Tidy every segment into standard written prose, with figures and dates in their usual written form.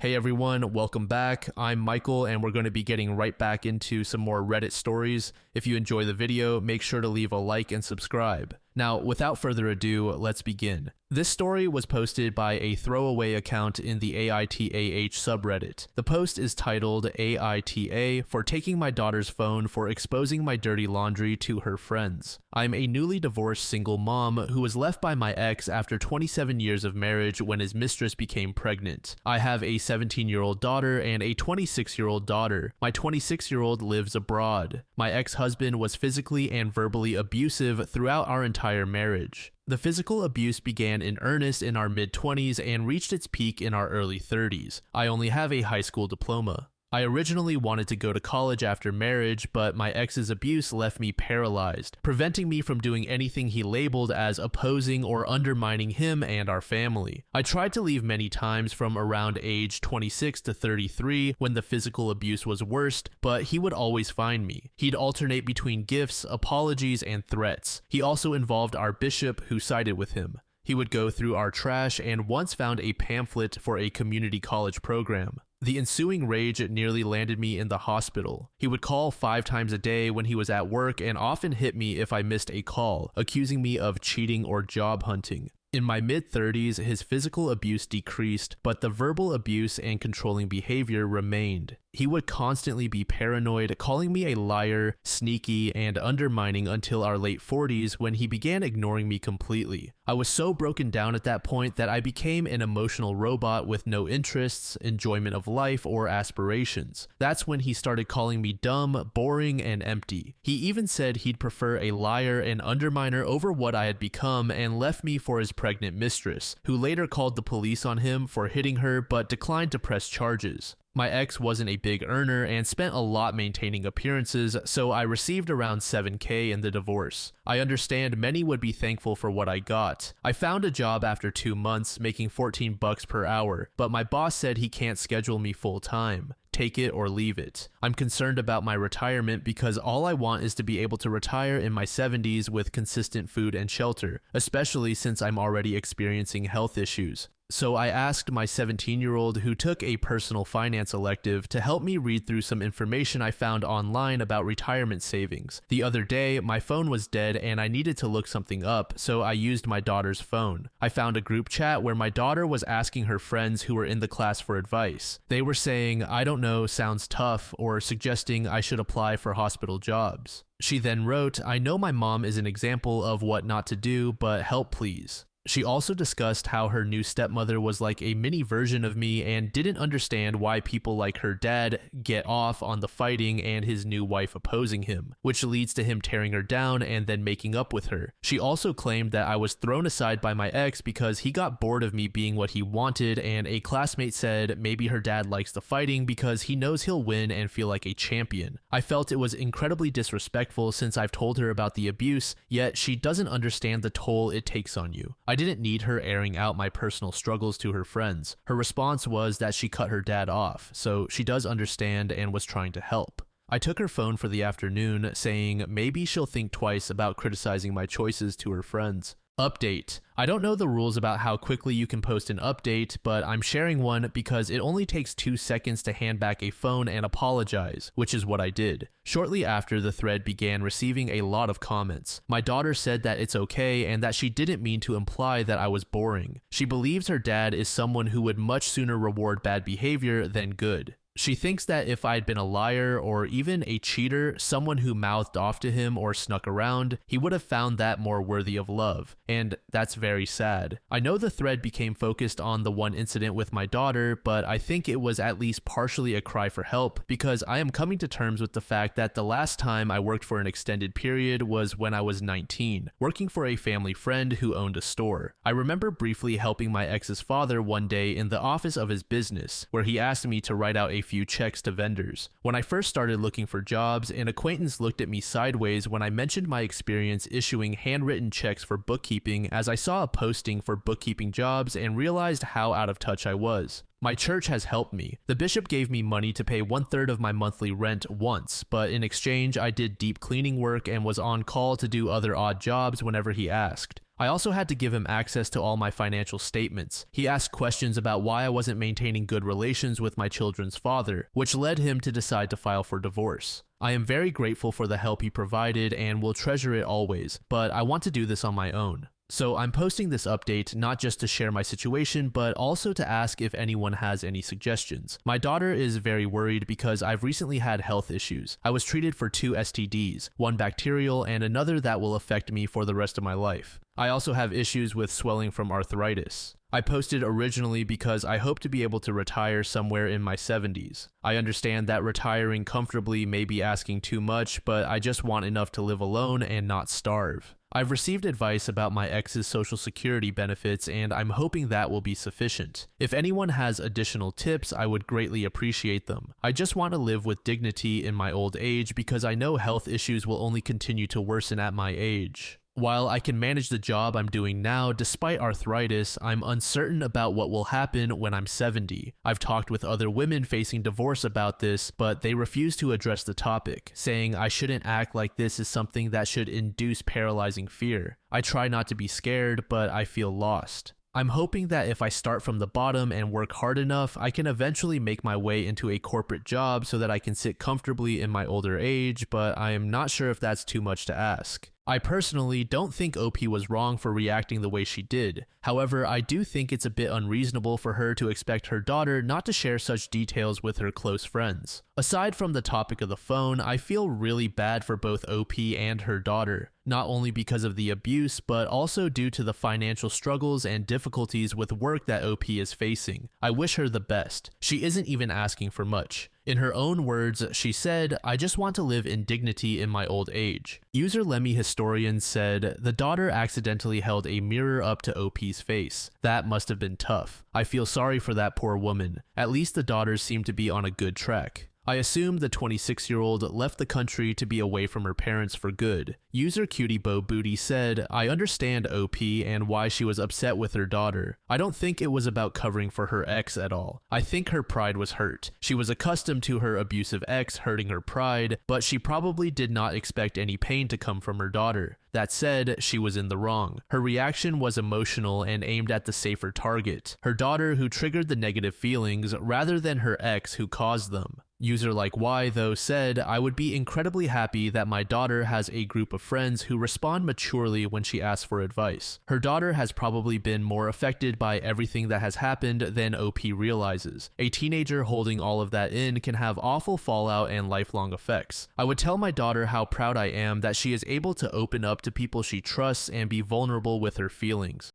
Hey everyone, welcome back. I'm Michael and we're going to be getting right back into some more Reddit stories. If you enjoy the video, make sure to leave a like and subscribe. Now, without further ado, let's begin. This story was posted by a throwaway account in the AITAH subreddit. The post is titled AITA for taking my daughter's phone for exposing my dirty laundry to her friends. I'm a newly divorced single mom who was left by my ex after 27 years of marriage when his mistress became pregnant. I have a 17-year-old daughter and a 26-year-old daughter. My 26-year-old lives abroad. My ex-husband was physically and verbally abusive throughout our entire marriage. The physical abuse began in earnest in our mid-20s and reached its peak in our early 30s. I only have a high school diploma. I originally wanted to go to college after marriage, but my ex's abuse left me paralyzed, preventing me from doing anything he labeled as opposing or undermining him and our family. I tried to leave many times from around age 26 to 33 when the physical abuse was worst, but he would always find me. He'd alternate between gifts, apologies, and threats. He also involved our bishop who sided with him. He would go through our trash and once found a pamphlet for a community college program. The ensuing rage nearly landed me in the hospital. He would call 5 times a day when he was at work and often hit me if I missed a call, accusing me of cheating or job hunting. In my mid-30s, his physical abuse decreased, but the verbal abuse and controlling behavior remained. He would constantly be paranoid, calling me a liar, sneaky, and undermining until our late 40s when he began ignoring me completely. I was so broken down at that point that I became an emotional robot with no interests, enjoyment of life, or aspirations. That's when he started calling me dumb, boring, and empty. He even said he'd prefer a liar and underminer over what I had become and left me for his pregnant mistress, who later called the police on him for hitting her but declined to press charges. My ex wasn't a big earner and spent a lot maintaining appearances, so I received around $7,000 in the divorce. I understand many would be thankful for what I got. I found a job after 2 months, making $14 per hour, but my boss said he can't schedule me full time. Take it or leave it. I'm concerned about my retirement because all I want is to be able to retire in my 70s with consistent food and shelter, especially since I'm already experiencing health issues. So I asked my 17-year-old who took a personal finance elective to help me read through some information I found online about retirement savings. The other day, my phone was dead and I needed to look something up, so I used my daughter's phone. I found a group chat where my daughter was asking her friends who were in the class for advice. They were saying, "I don't know, sounds tough," or suggesting I should apply for hospital jobs. She then wrote, "I know my mom is an example of what not to do, but help please." She also discussed how her new stepmother was like a mini version of me and didn't understand why people like her dad get off on the fighting and his new wife opposing him, which leads to him tearing her down and then making up with her. She also claimed that I was thrown aside by my ex because he got bored of me being what he wanted, and a classmate said maybe her dad likes the fighting because he knows he'll win and feel like a champion. I felt it was incredibly disrespectful since I've told her about the abuse, yet she doesn't understand the toll it takes on you. I didn't need her airing out my personal struggles to her friends. Her response was that she cut her dad off, so she does understand and was trying to help. I took her phone for the afternoon, saying maybe she'll think twice about criticizing my choices to her friends. Update. I don't know the rules about how quickly you can post an update, but I'm sharing one because it only takes 2 seconds to hand back a phone and apologize, which is what I did. Shortly after, the thread began receiving a lot of comments. My daughter said that it's okay and that she didn't mean to imply that I was boring. She believes her dad is someone who would much sooner reward bad behavior than good. She thinks that if I'd been a liar or even a cheater, someone who mouthed off to him or snuck around, he would have found that more worthy of love, and that's very sad. I know the thread became focused on the one incident with my daughter, but I think it was at least partially a cry for help because I am coming to terms with the fact that the last time I worked for an extended period was when I was 19, working for a family friend who owned a store. I remember briefly helping my ex's father one day in the office of his business, where he asked me to write out a few checks to vendors. When I first started looking for jobs, an acquaintance looked at me sideways when I mentioned my experience issuing handwritten checks for bookkeeping, as I saw a posting for bookkeeping jobs and realized how out of touch I was. My church has helped me. The bishop gave me money to pay 1/3 of my monthly rent once, but in exchange I did deep cleaning work and was on call to do other odd jobs whenever he asked. I also had to give him access to all my financial statements. He asked questions about why I wasn't maintaining good relations with my children's father, which led him to decide to file for divorce. I am very grateful for the help he provided and will treasure it always, but I want to do this on my own. So I'm posting this update not just to share my situation, but also to ask if anyone has any suggestions. My daughter is very worried because I've recently had health issues. I was treated for 2 STDs, one bacterial and another that will affect me for the rest of my life. I also have issues with swelling from arthritis. I posted originally because I hope to be able to retire somewhere in my 70s. I understand that retiring comfortably may be asking too much, but I just want enough to live alone and not starve. I've received advice about my ex's social security benefits and I'm hoping that will be sufficient. If anyone has additional tips, I would greatly appreciate them. I just want to live with dignity in my old age because I know health issues will only continue to worsen at my age. While I can manage the job I'm doing now despite arthritis, I'm uncertain about what will happen when I'm 70. I've talked with other women facing divorce about this, but they refuse to address the topic, saying I shouldn't act like this is something that should induce paralyzing fear. I try not to be scared, but I feel lost. I'm hoping that if I start from the bottom and work hard enough, I can eventually make my way into a corporate job so that I can sit comfortably in my older age, but I am not sure if that's too much to ask. I personally don't think OP was wrong for reacting the way she did. However, I do think it's a bit unreasonable for her to expect her daughter not to share such details with her close friends. Aside from the topic of the phone, I feel really bad for both OP and her daughter, not only because of the abuse, but also due to the financial struggles and difficulties with work that OP is facing. I wish her the best. She isn't even asking for much. In her own words, she said, "I just want to live in dignity in my old age." User Lemmy Historian said, "The daughter accidentally held a mirror up to OP's face. That must have been tough. I feel sorry for that poor woman. At least the daughters seem to be on a good track." I assume the 26-year-old left the country to be away from her parents for good. User CutieBowBooty said, "I understand OP and why she was upset with her daughter. I don't think it was about covering for her ex at all. I think her pride was hurt. She was accustomed to her abusive ex hurting her pride, but she probably did not expect any pain to come from her daughter. That said, she was in the wrong. Her reaction was emotional and aimed at the safer target, her daughter who triggered the negative feelings rather than her ex who caused them." User Like Y though said, "I would be incredibly happy that my daughter has a group of friends who respond maturely when she asks for advice. Her daughter has probably been more affected by everything that has happened than OP realizes. A teenager holding all of that in can have awful fallout and lifelong effects. I would tell my daughter how proud I am that she is able to open up to people she trusts and be vulnerable with her feelings."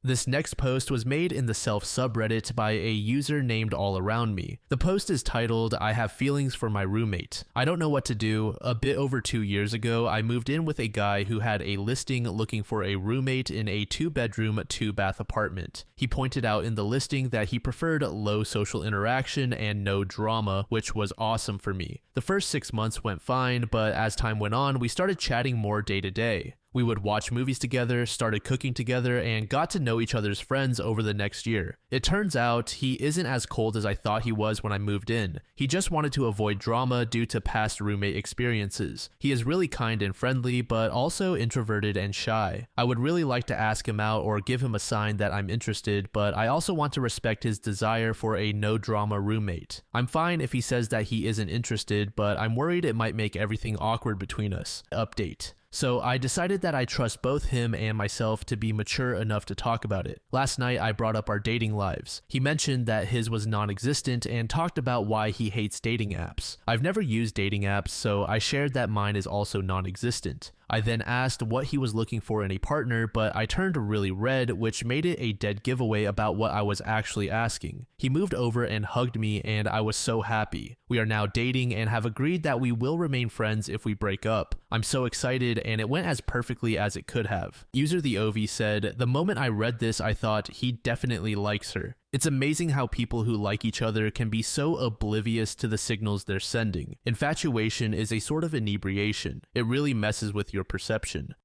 This next post was made in the self subreddit by a user named All Around Me. The post is titled, "I have feelings for my roommate. I don't know what to do. A bit over 2 years ago, I moved in with a guy who had a listing looking for a roommate in a 2-bedroom, 2-bath apartment. He pointed out in the listing that he preferred low social interaction and no drama, which was awesome for me. The first 6 months went fine, but as time went on, we started chatting more day to day. We would watch movies together, started cooking together, and got to know each other's friends over the next year. It turns out he isn't as cold as I thought he was when I moved in. He just wanted to avoid drama due to past roommate experiences. He is really kind and friendly, but also introverted and shy. I would really like to ask him out or give him a sign that I'm interested, but I also want to respect his desire for a no-drama roommate. I'm fine if he says that he isn't interested, but I'm worried it might make everything awkward between us. Update. So I decided that I trust both him and myself to be mature enough to talk about it. Last night I brought up our dating lives. He mentioned that his was non-existent and talked about why he hates dating apps. I've never used dating apps, so I shared that mine is also non-existent. I then asked what he was looking for in a partner, but I turned really red, which made it a dead giveaway about what I was actually asking. He moved over and hugged me, and I was so happy. We are now dating and have agreed that we will remain friends if we break up. I'm so excited, and it went as perfectly as it could have. User The Ovi said, "The moment I read this, I thought he definitely likes her. It's amazing how people who like each other can be so oblivious to the signals they're sending. Infatuation is a sort of inebriation. It really messes with your perception.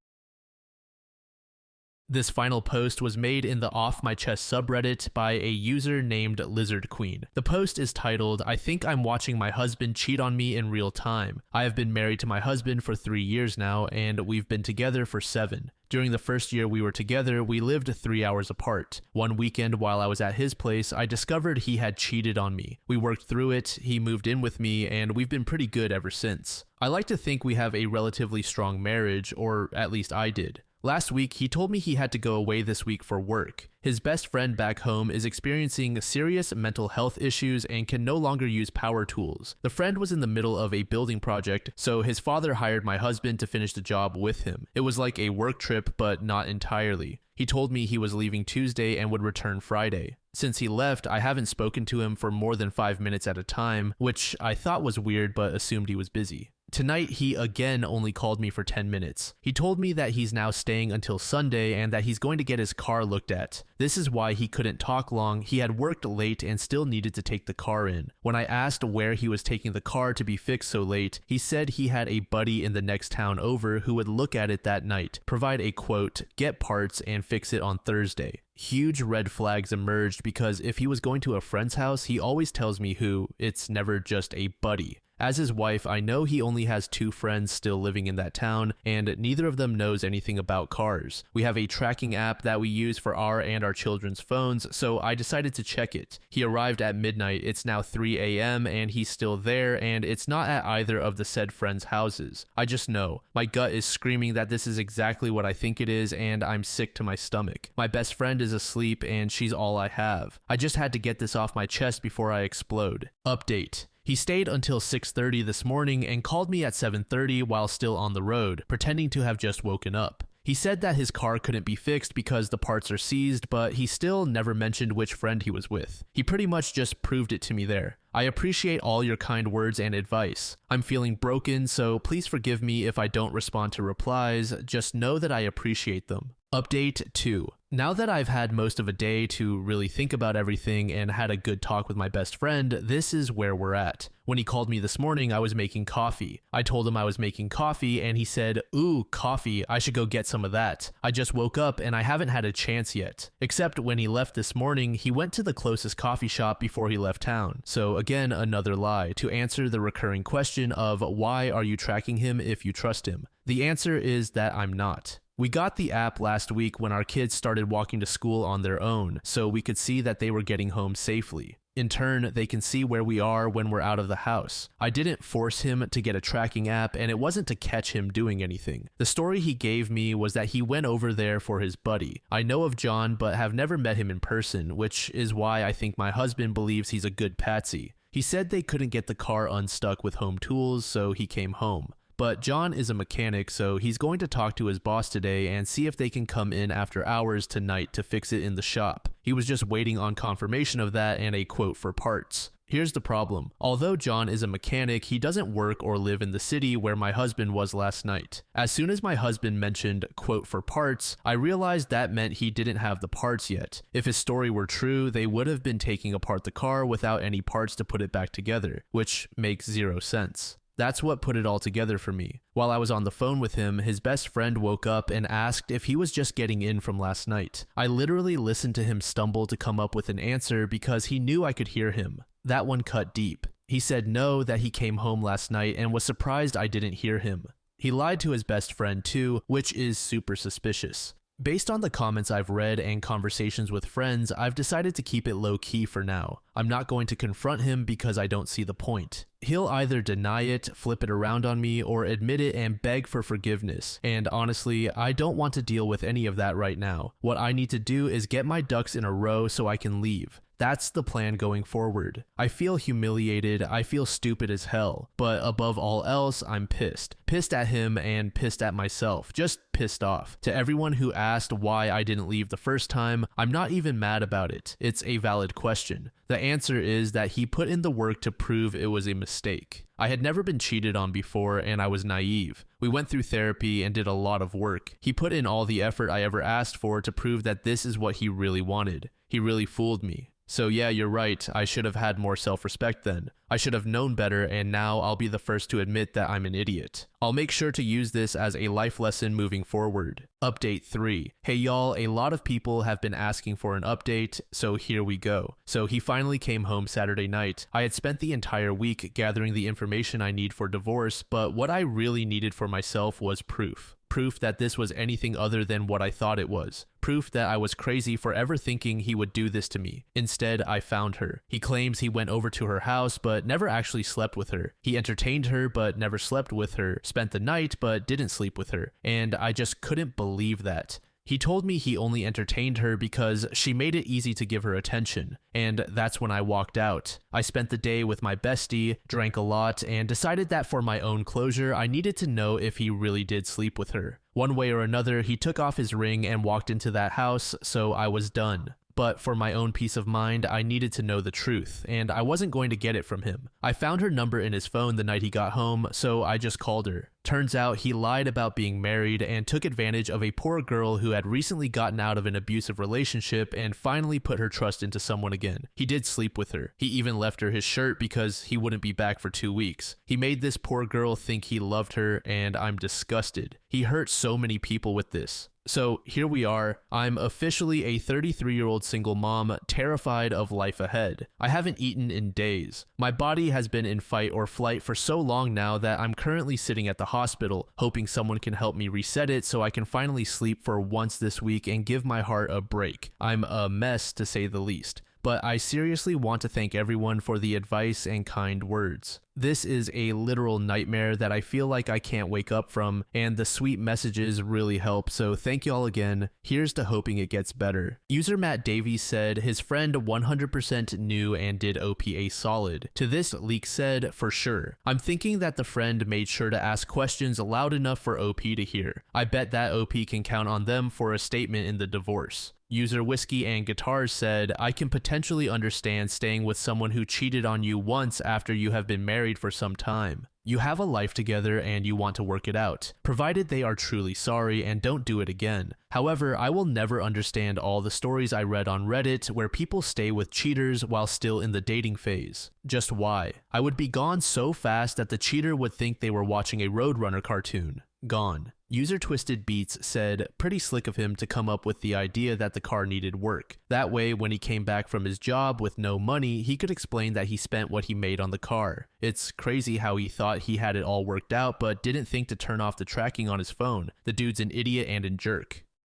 This final post was made in the Off My Chest subreddit by a user named Lizard Queen. The post is titled, "I think I'm watching my husband cheat on me in real time. I have been married to my husband for 3 years now, and we've been together for 7. During the first year we were together, we lived 3 hours apart. One weekend while I was at his place, I discovered he had cheated on me. We worked through it, he moved in with me, and we've been pretty good ever since. I like to think we have a relatively strong marriage, or at least I did. Last week, he told me he had to go away this week for work. His best friend back home is experiencing serious mental health issues and can no longer use power tools. The friend was in the middle of a building project, so his father hired my husband to finish the job with him. It was like a work trip, but not entirely. He told me he was leaving Tuesday and would return Friday. Since he left, I haven't spoken to him for more than 5 minutes at a time, which I thought was weird but assumed he was busy. Tonight, he again only called me for 10 minutes. He told me that he's now staying until Sunday and that he's going to get his car looked at. This is why he couldn't talk long. He had worked late and still needed to take the car in. When I asked where he was taking the car to be fixed so late, he said he had a buddy in the next town over who would look at it that night, provide a quote, get parts, and fix it on Thursday. Huge red flags emerged because if he was going to a friend's house, he always tells me who. It's never just a buddy. As his wife, I know he only has 2 friends still living in that town, and neither of them knows anything about cars. We have a tracking app that we use for our and our children's phones, so I decided to check it. He arrived at midnight, it's now 3 a.m., and he's still there, and it's not at either of the said friends' houses. I just know. My gut is screaming that this is exactly what I think it is, and I'm sick to my stomach. My best friend is asleep, and she's all I have. I just had to get this off my chest before I explode. Update. He stayed until 6:30 this morning and called me at 7:30 while still on the road, pretending to have just woken up. He said that his car couldn't be fixed because the parts are seized, but he still never mentioned which friend he was with. He pretty much just proved it to me there. I appreciate all your kind words and advice. I'm feeling broken, so please forgive me if I don't respond to replies. Just know that I appreciate them. Update 2. Now that I've had most of a day to really think about everything and had a good talk with my best friend, this is where we're at. When he called me this morning, I was making coffee. I told him I was making coffee and he said, "Ooh, coffee, I should go get some of that. I just woke up and I haven't had a chance yet." Except when he left this morning, he went to the closest coffee shop before he left town. So again, another lie to answer the recurring question of why are you tracking him if you trust him? The answer is that I'm not. We got the app last week when our kids started walking to school on their own, so we could see that they were getting home safely. In turn, they can see where we are when we're out of the house. I didn't force him to get a tracking app, and it wasn't to catch him doing anything. The story he gave me was that he went over there for his buddy. I know of John, but have never met him in person, which is why I think my husband believes he's a good patsy. He said they couldn't get the car unstuck with home tools, so he came home. But John is a mechanic, so he's going to talk to his boss today and see if they can come in after hours tonight to fix it in the shop. He was just waiting on confirmation of that and a quote for parts. Here's the problem. Although John is a mechanic, he doesn't work or live in the city where my husband was last night. As soon as my husband mentioned quote for parts, I realized that meant he didn't have the parts yet. If his story were true, they would have been taking apart the car without any parts to put it back together, which makes 0 sense. That's what put it all together for me. While I was on the phone with him, his best friend woke up and asked if he was just getting in from last night. I literally listened to him stumble to come up with an answer because he knew I could hear him. That one cut deep. He said no, that he came home last night and was surprised I didn't hear him. He lied to his best friend too, which is super suspicious. Based on the comments I've read and conversations with friends, I've decided to keep it low-key for now. I'm not going to confront him because I don't see the point. He'll either deny it, flip it around on me, or admit it and beg for forgiveness. And honestly, I don't want to deal with any of that right now. What I need to do is get my ducks in a row so I can leave. That's the plan going forward. I feel humiliated, I feel stupid as hell, but above all else, I'm pissed. Pissed at him and pissed at myself, just pissed off. To everyone who asked why I didn't leave the first time, I'm not even mad about it. It's a valid question. The answer is that he put in the work to prove it was a mistake. I had never been cheated on before and I was naive. We went through therapy and did a lot of work. He put in all the effort I ever asked for to prove that this is what he really wanted. He really fooled me. So yeah, you're right, I should have had more self-respect then. I should have known better, and now I'll be the first to admit that I'm an idiot. I'll make sure to use this as a life lesson moving forward. Update 3. Hey y'all, a lot of people have been asking for an update, so here we go. So he finally came home Saturday night. I had spent the entire week gathering the information I need for divorce, but what I really needed for myself was proof. Proof that this was anything other than what I thought it was. Proof that I was crazy for ever thinking he would do this to me. Instead, I found her. He claims he went over to her house but never actually slept with her. He entertained her but never slept with her, spent the night but didn't sleep with her, and I just couldn't believe that. He told me he only entertained her because she made it easy to give her attention, and that's when I walked out. I spent the day with my bestie, drank a lot, and decided that for my own closure, I needed to know if he really did sleep with her. One way or another, he took off his ring and walked into that house, so I was done. But for my own peace of mind, I needed to know the truth, and I wasn't going to get it from him. I found her number in his phone the night he got home, so I just called her. Turns out he lied about being married and took advantage of a poor girl who had recently gotten out of an abusive relationship and finally put her trust into someone again. He did sleep with her. He even left her his shirt because he wouldn't be back for 2 weeks. He made this poor girl think he loved her, and I'm disgusted. He hurt so many people with this. So here we are. I'm officially a 33-year-old single mom, terrified of life ahead. I haven't eaten in days. My body has been in fight or flight for so long now that I'm currently sitting at the hospital, hoping someone can help me reset it so I can finally sleep for once this week and give my heart a break. I'm a mess, to say the least. But I seriously want to thank everyone for the advice and kind words. This is a literal nightmare that I feel like I can't wake up from, and the sweet messages really help, so thank y'all again. Here's to hoping it gets better. User Matt Davies said his friend 100% knew and did OPA solid. To this, Leak said, for sure. I'm thinking that the friend made sure to ask questions loud enough for OP to hear. I bet that OP can count on them for a statement in the divorce. User Whiskey and Guitars said, I can potentially understand staying with someone who cheated on you once after you have been married for some time. You have a life together and you want to work it out, provided they are truly sorry and don't do it again. However, I will never understand all the stories I read on Reddit where people stay with cheaters while still in the dating phase. Just why? I would be gone so fast that the cheater would think they were watching a Roadrunner cartoon. Gone. User Twisted Beats said, pretty slick of him to come up with the idea that the car needed work. That way, when he came back from his job with no money, he could explain that he spent what he made on the car. It's crazy how he thought he had it all worked out, but didn't think to turn off the tracking on his phone. The dude's an idiot and a jerk.